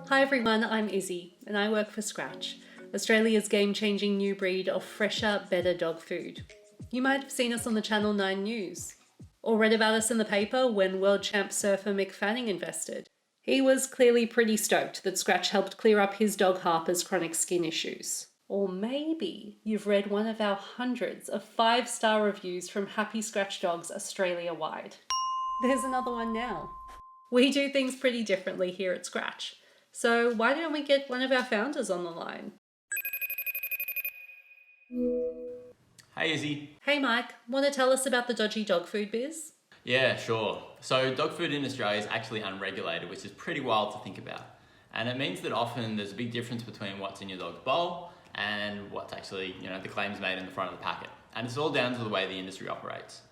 Hi everyone, I'm Izzy and I work for Scratch, Australia's game-changing new breed of fresher, better dog food. You might have seen us on the Channel 9 News, or read about us in the paper when world champ surfer Mick Fanning invested. He was clearly pretty stoked that Scratch helped clear up his dog Harper's chronic skin issues. Or maybe you've read one of our hundreds of 5-star reviews from happy Scratch dogs Australia-wide. There's another one now. We do things pretty differently here at Scratch. So why don't we get one of our founders on the line? Hey Izzy. Hey Mike, want to tell us about the dodgy dog food biz? Yeah, sure. So dog food in Australia is actually unregulated, which is pretty wild to think about. And it means that often there's a big difference between what's in your dog's bowl and what's actually, the claims made in the front of the packet. And it's all down to the way the industry operates.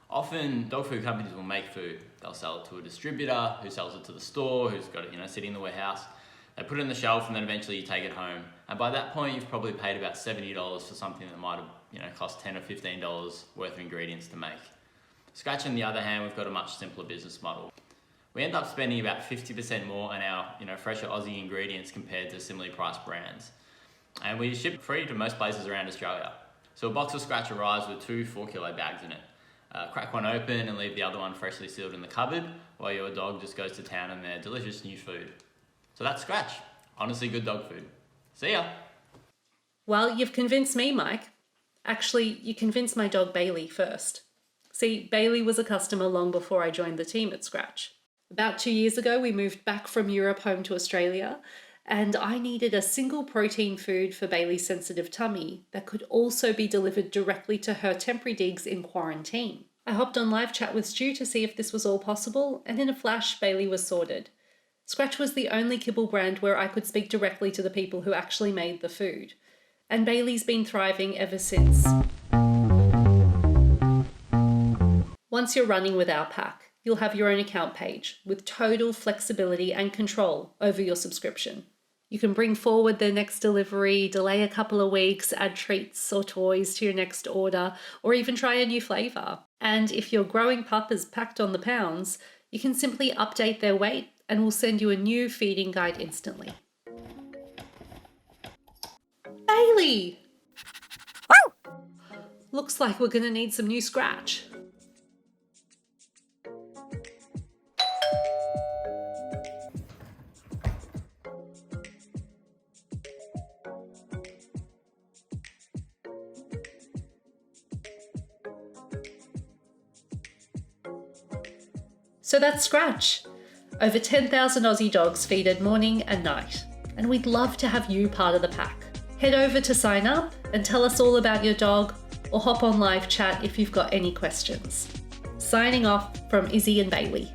Often dog food companies will make food. They'll sell it to a distributor who sells it to the store, who's got it, sitting in the warehouse. They put it on the shelf and then eventually you take it home. And by that point, you've probably paid about $70 for something that might have, cost $10 or $15 worth of ingredients to make. Scratch, on the other hand, we've got a much simpler business model. We end up spending about 50% more on our, fresher Aussie ingredients compared to similarly priced brands. And we ship free to most places around Australia. So a box of Scratch arrives with 2 4-kilo bags in it. Crack one open and leave the other one freshly sealed in the cupboard while your dog just goes to town on their delicious new food. So that's Scratch. Honestly good dog food. See ya. Well, you've convinced me, Mike. Actually, you convinced my dog Bailey first. See, Bailey was a customer long before I joined the team at Scratch. About 2 years ago, we moved back from Europe home to Australia, and I needed a single protein food for Bailey's sensitive tummy that could also be delivered directly to her temporary digs in quarantine. I hopped on live chat with Stu to see if this was all possible, and in a flash, Bailey was sorted. Scratch was the only kibble brand where I could speak directly to the people who actually made the food. And Bailey's been thriving ever since. Once you're running with our pack, you'll have your own account page with total flexibility and control over your subscription. You can bring forward their next delivery, delay a couple of weeks, add treats or toys to your next order, or even try a new flavour. And if your growing pup is packed on the pounds, you can simply update their weight and we'll send you a new feeding guide instantly. Bailey! Woo! Looks like we're gonna need some new Scratch. So that's Scratch. Over 10,000 Aussie dogs feeded morning and night. And we'd love to have you part of the pack. Head over to sign up and tell us all about your dog, or hop on live chat if you've got any questions. Signing off from Izzy and Bailey.